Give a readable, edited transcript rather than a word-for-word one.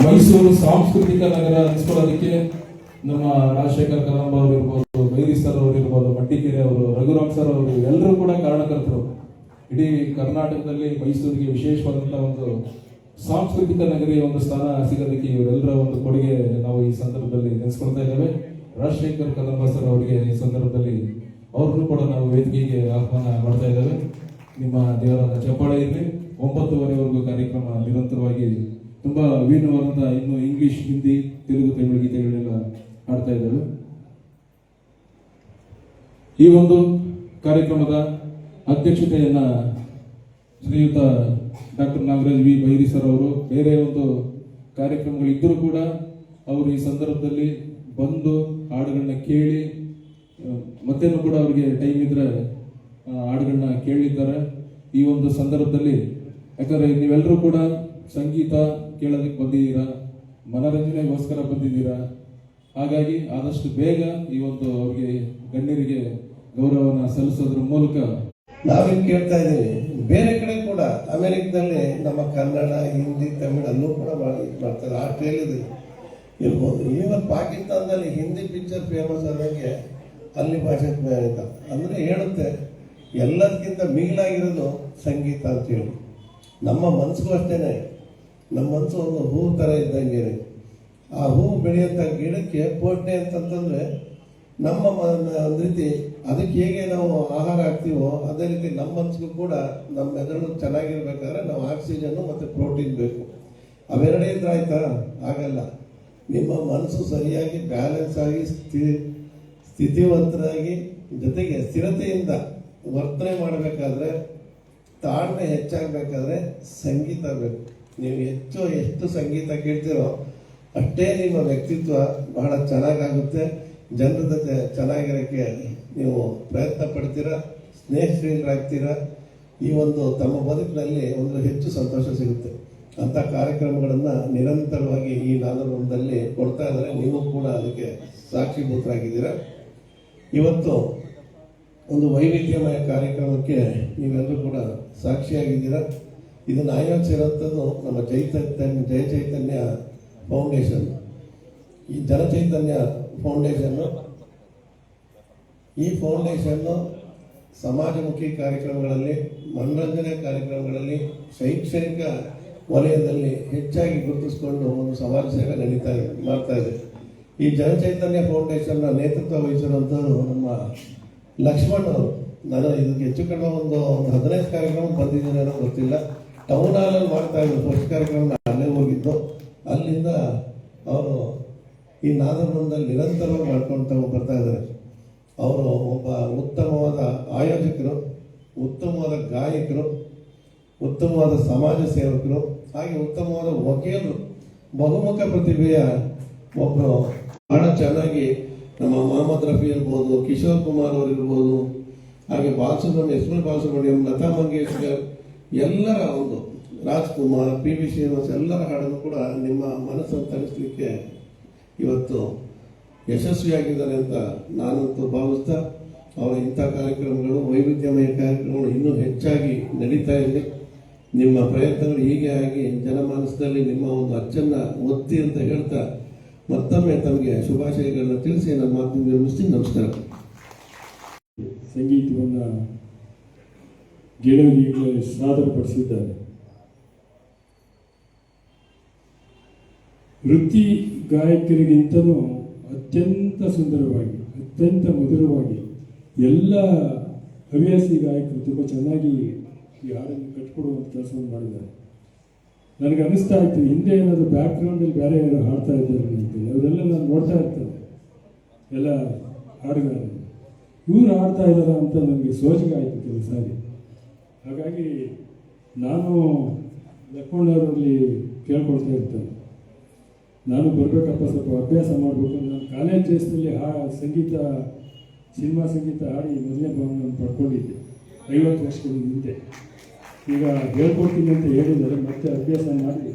ಮೈಸೂರು ಸಾಂಸ್ಕೃತಿಕ ನಗರ ಅನಿಸ್ಕೊಳ್ಳೋದಕ್ಕೆ ನಮ್ಮ ರಾಜಶೇಖರ್ ಕದಂಬ ಅವರು ಇರ್ಬೋದು, ಬೈರಿ ಸರ್ ಅವರು ಇರ್ಬೋದು, ಮಡ್ಡಿಕೆರೆ ಅವರು, ರಘುರಾಮ್ ಸರ್ ಅವರು ಎಲ್ಲರೂ ಕೂಡ ಕಾರಣಕರ್ತರು. ಇಡೀ ಕರ್ನಾಟಕದಲ್ಲಿ ಮೈಸೂರಿಗೆ ವಿಶೇಷವಾದಂತಹ ಒಂದು ಸಾಂಸ್ಕೃತಿಕ ನಗರಿಯ ಒಂದು ಸ್ಥಾನ ಸಿಗೋದಕ್ಕೆ ಇವರೆಲ್ಲರ ಒಂದು ಕೊಡುಗೆ ನಾವು ಈ ಸಂದರ್ಭದಲ್ಲಿ ನೆನೆಸ್ಕೊಳ್ತಾ ಇದ್ದೇವೆ. ರಾಜಶೇಖರ್ ಕದಂಬ ಸರ್ ಅವರಿಗೆ ಈ ಸಂದರ್ಭದಲ್ಲಿ ಅವ್ರನ್ನು ಕೂಡ ನಾವು ವೇದಿಕೆಗೆ ಆಹ್ವಾನ ಮಾಡ್ತಾ ಇದ್ದೇವೆ. ನಿಮ್ಮ ದೇವರ ಚಪ್ಪಾಳೆ ಇರಲಿ. 9:30ವರೆಗೂ ಕಾರ್ಯಕ್ರಮ ನಿರಂತರವಾಗಿ ತುಂಬಾ ವಿಭಿನ್ನವಾದಂತಹ ಇನ್ನು ಇಂಗ್ಲಿಷ್, ಹಿಂದಿ, ತೆಲುಗು, ತಮಿಳು ಗೀತೆಗಳೆಲ್ಲ ಹಾಡ್ತಾ ಇದ್ದೇವೆ. ಈ ಒಂದು ಕಾರ್ಯಕ್ರಮದ ಅಧ್ಯಕ್ಷತೆಯನ್ನ ಶ್ರೀಯುತ ಡಾಕ್ಟರ್ ನಾಗರಾಜ್ ವಿ ಬೈರಿ ಸರ್ ಅವರು, ಬೇರೆ ಒಂದು ಕಾರ್ಯಕ್ರಮಗಳಿದ್ದರೂ ಕೂಡ ಅವರು ಈ ಸಂದರ್ಭದಲ್ಲಿ ಬಂದು ಹಾಡುಗಳನ್ನ ಕೇಳಿ ಮತ್ತೇನು ಕೂಡ ಅವರಿಗೆ ಟೈಮ್ ಇದ್ರೆ ಹಾಡುಗಳನ್ನ ಕೇಳಿದ್ದಾರೆ. ಈ ಒಂದು ಸಂದರ್ಭದಲ್ಲಿ ಯಾಕಂದ್ರೆ ನೀವೆಲ್ಲರೂ ಕೂಡ ಸಂಗೀತ ಕೇಳೋದಕ್ಕೆ ಬಂದಿದ್ದೀರಾ, ಮನರಂಜನೆಗೋಸ್ಕರ ಬಂದಿದ್ದೀರಾ. ಹಾಗಾಗಿ ಆದಷ್ಟು ಬೇಗ ಈ ಒಂದು ಅವ್ರಿಗೆ ಗಣ್ಯರಿಗೆ ಗೌರವನ ಸಲ್ಲಿಸೋದ್ರ ಮೂಲಕ ನಾವೇನು ಕೇಳ್ತಾ ಇದ್ದೀವಿ. ಬೇರೆ ಕಡೆ ಕೂಡ ಅಮೆರಿಕದಲ್ಲಿ ನಮ್ಮ ಕನ್ನಡ, ಹಿಂದಿ, ತಮಿಳು ಅಲ್ಲೂ ಕೂಡ ಮಾಡ್ತಾರೆ. ಆಸ್ಟ್ರೇಲಿಯಾದಲ್ಲಿ ಇರ್ಬೋದು. ಈವನ್ ಪಾಕಿಸ್ತಾನದಲ್ಲಿ ಹಿಂದಿ ಪಿಕ್ಚರ್ ಫೇಮಸ್ ಆದಂಗೆ ಅಲ್ಲಿ ಭಾಷೆ ಅಂದರೆ ಹೇಳುತ್ತೆ ಎಲ್ಲದಕ್ಕಿಂತ ಮಿಗಿಲಾಗಿರೋದು ಸಂಗೀತ ಅಂತೇಳಿ. ನಮ್ಮ ಮನಸ್ಸಿಗೂ ಅಷ್ಟೇನೆ. ನಮ್ಮ ಮನಸ್ಸು ಒಂದು ಹೂ ಥರ ಇದ್ದಂಗೆ. ಆ ಹೂ ಬೆಳೆಯುವಂಥ ಗಿಡಕ್ಕೆ ಪೋಷಣೆ ಅಂತಂತಂದರೆ ನಮ್ಮ ಒಂದು ರೀತಿ ಅದಕ್ಕೆ ಹೇಗೆ ನಾವು ಆಹಾರ ಹಾಕ್ತೀವೋ ಅದೇ ರೀತಿ ನಮ್ಮ ಮನಸ್ಸಿಗೂ ಕೂಡ ನಮ್ಮ ಮೆದುಳು ಚೆನ್ನಾಗಿರ್ಬೇಕಾದ್ರೆ ನಾವು ಆಕ್ಸಿಜನ್ನು ಮತ್ತು ಪ್ರೋಟೀನ್ ಬೇಕು. ಅವೆರಡೇ ಇದ್ರೆ ಆಯ್ತಾ? ಆಗಲ್ಲ. ನಿಮ್ಮ ಮನಸ್ಸು ಸರಿಯಾಗಿ ಬ್ಯಾಲೆನ್ಸ್ ಆಗಿ ಸ್ಥಿತಿವಂತರಾಗಿ ಜೊತೆಗೆ ಸ್ಥಿರತೆಯಿಂದ ವರ್ತನೆ ಮಾಡಬೇಕಾದ್ರೆ, ತಾಳ್ಮೆ ಹೆಚ್ಚಾಗಬೇಕಾದ್ರೆ ಸಂಗೀತ ಬೇಕು. ನೀವು ಎಷ್ಟು ಸಂಗೀತ ಕೇಳ್ತೀರೋ ಅಷ್ಟೇ ನಿಮ್ಮ ವ್ಯಕ್ತಿತ್ವ ಬಹಳ ಚೆನ್ನಾಗಾಗುತ್ತೆ. ಜನರ ಜೊತೆ ಚೆನ್ನಾಗಿರೋಕ್ಕೆ ನೀವು ಪ್ರಯತ್ನ ಪಡ್ತೀರಾ, ಸ್ನೇಹಶೀಲರಾಗ್ತೀರಾ. ಈ ಒಂದು ತಮ್ಮ ಬದುಕಿನಲ್ಲಿ ಒಂದು ಹೆಚ್ಚು ಸಂತೋಷ ಸಿಗುತ್ತೆ. ಅಂಥ ಕಾರ್ಯಕ್ರಮಗಳನ್ನು ನಿರಂತರವಾಗಿ ಈ ನಾದವೃಂದದಲ್ಲಿ ಕೊಡ್ತಾ ಇದ್ದಾರೆ. ನೀವು ಕೂಡ ಅದಕ್ಕೆ ಸಾಕ್ಷೀಭೂತರಾಗಿದ್ದೀರಾ. ಇವತ್ತು ಒಂದು ವೈವಿಧ್ಯಮಯ ಕಾರ್ಯಕ್ರಮಕ್ಕೆ ನೀವೆಲ್ಲರೂ ಕೂಡ ಸಾಕ್ಷಿಯಾಗಿದ್ದೀರಾ. ಇದನ್ನು ಆಯೋಜಿಸಿರುವಂಥದ್ದು ನಮ್ಮ ಜಯ ಚೈತನ್ಯ ಫೌಂಡೇಶನ್. ಈ ಜನಚೈತನ್ಯ ಫೌಂಡೇಶನ್ನು, ಈ ಫೌಂಡೇಶನ್ನು ಸಮಾಜಮುಖಿ ಕಾರ್ಯಕ್ರಮಗಳಲ್ಲಿ, ಮನರಂಜನೆ ಕಾರ್ಯಕ್ರಮಗಳಲ್ಲಿ, ಶೈಕ್ಷಣಿಕ ವಲಯದಲ್ಲಿ ಹೆಚ್ಚಾಗಿ ಗುರುತಿಸಿಕೊಂಡು ಒಂದು ಸಮಾಜ ಸೇವೆ ಮಾಡ್ತಾ ಇದೆ. ಈ ಜನಚೈತನ್ಯ ಫೌಂಡೇಶನ್ನ ನೇತೃತ್ವ ವಹಿಸಿರುವಂಥದ್ದು ನಮ್ಮ ಲಕ್ಷ್ಮಣ್ ಅವರು. ನಾನು ಇದಕ್ಕೆ ಹೆಚ್ಚು ಕಡಿಮೆ ಒಂದು 15 ಕಾರ್ಯಕ್ರಮ ಬಂದಿದ್ದೀನಿ ಅನ್ನೋ ಗೊತ್ತಿಲ್ಲ. ಟೌನ್ ಹಾಲಲ್ಲಿ ಮಾಡ್ತಾ ಇದ್ರು ಫಸ್ಟ್ ಕಾರ್ಯಕ್ರಮ. ಅಲ್ಲೇ ಹೋಗಿದ್ದು. ಅಲ್ಲಿಂದ ಅವರು ಈ ನಾದವೃಂದದಲ್ಲಿ ನಿರಂತರವಾಗಿ ಮಾಡ್ಕೊಳ್ತಾ ಬರ್ತಾ ಇದ್ದಾರೆ. ಅವರು ಒಬ್ಬ ಉತ್ತಮವಾದ ಆಯೋಜಕರು, ಉತ್ತಮವಾದ ಗಾಯಕರು, ಉತ್ತಮವಾದ ಸಮಾಜ ಸೇವಕರು, ಹಾಗೆ ಉತ್ತಮವಾದ ವಕೀಲರು, ಬಹುಮುಖ ಪ್ರತಿಭೆಯ ಒಬ್ಬರು. ಬಹಳ ಚೆನ್ನಾಗಿ ನಮ್ಮ ಮೊಹಮ್ಮದ್ ರಫಿ ಇರ್ಬೋದು, ಕಿಶೋರ್ ಕುಮಾರ್ ಅವರು ಇರ್ಬೋದು, ಹಾಗೆ ಬಾಲಸುಬ್ರಹ್ಮಣ್ಯ, ಎಸ್. ಬಾಲಸುಬ್ರಹ್ಮಣ್ಯಂ, ಲತಾ ಮಂಗೇಶ್ಕರ್, ಎಲ್ಲರ ಒಂದು ರಾಜ್ಕುಮಾರ್, ಪಿ.ವಿ. ಶ್ರೀನಿವಾಸ್ ಎಲ್ಲರ ಹಾಡನ್ನು ಕೂಡ ನಿಮ್ಮ ಮನಸ್ಸನ್ನು ತರಿಸಲಿಕ್ಕೆ ಇವತ್ತು ಯಶಸ್ವಿಯಾಗಿದ್ದಾರೆ ಅಂತ ನಾನಂತೂ ಭಾವಿಸ್ತಾ, ಅವರ ಇಂಥ ಕಾರ್ಯಕ್ರಮಗಳು, ವೈವಿಧ್ಯಮಯ ಕಾರ್ಯಕ್ರಮಗಳು ಇನ್ನೂ ಹೆಚ್ಚಾಗಿ ನಡೀತಾ ಇದೆ. ನಿಮ್ಮ ಪ್ರಯತ್ನಗಳು ಹೀಗೆ ಆಗಿ ಜನಮಾನಸದಲ್ಲಿ ನಿಮ್ಮ ಒಂದು ಅಚ್ಚನ್ನು ಒತ್ತಿ ಅಂತ ಹೇಳ್ತಾ ಮತ್ತೊಮ್ಮೆ ತಮಗೆ ಶುಭಾಶಯಗಳನ್ನ ತಿಳಿಸಿ ನನ್ನ ಮಾತು ನಿರ್ಮಿಸ್ತೀನಿ. ನಮಸ್ಕಾರ. ಸಂಗೀತವನ್ನು ಗೆಳೆಯರಿಗೆ ಸಾದರಪಡಿಸಿದ್ದಾರೆ. ವೃತ್ತಿ ಗಾಯಕರಿಗಿಂತಲೂ ಅತ್ಯಂತ ಸುಂದರವಾಗಿ, ಅತ್ಯಂತ ಮಧುರವಾಗಿ ಎಲ್ಲ ಹವ್ಯಾಸಿ ಗಾಯಕರು ತುಂಬ ಚೆನ್ನಾಗಿ ಈ ಹಾಡನ್ನು ಕಟ್ಟಿಕೊಡುವಂಥ ಕೆಲಸವನ್ನು ಮಾಡಿದ್ದಾರೆ. ನನಗೆ ಅನ್ನಿಸ್ತಾ ಇತ್ತು, ಹಿಂದೆ ಏನಾದರೂ ಬ್ಯಾಕ್ಗ್ರೌಂಡಲ್ಲಿ ಬೇರೆ ಯಾರು ಹಾಡ್ತಾ ಇದ್ದಾರೆ ಅಂತೀನಿ. ಅವರೆಲ್ಲ ನಾನು ನೋಡ್ತಾ ಇರ್ತೇನೆ ಎಲ್ಲ ಹಾಡುಗಳನ್ನು. ಇವರು ಹಾಡ್ತಾ ಇದ್ದಾರೆ ಅಂತ ನನಗೆ ಸೋಜಿಗೆ ಆಯಿತು ಕೆಲವು ಸಾರಿ. ಹಾಗಾಗಿ ನಾನು ಲಕ್ಷ್ಮಣವರಲ್ಲಿ ಕೇಳ್ಕೊಳ್ತಾ ಇರ್ತೇನೆ, ನಾನು ಬರಬೇಕಪ್ಪ, ಸ್ವಲ್ಪ ಅಭ್ಯಾಸ ಮಾಡಬೇಕು. ನಾನು ಕಾಲೇಜ್ ಡೇಸ್ನಲ್ಲಿ ಸಂಗೀತ, ಸಿನಿಮಾ ಸಂಗೀತ ಹಾಡಿ ಮೊದಲನೇ ಭಾವನೆ ಪಡ್ಕೊಂಡಿದ್ದೆ 50 ವರ್ಷಗಳ ಹಿಂದೆ. ಈಗ ಹೇಳ್ಕೊಡ್ತೀನಿ ಅಂತ ಹೇಳಿದರೆ ಮತ್ತೆ ಅಭ್ಯಾಸ ಮಾಡಿ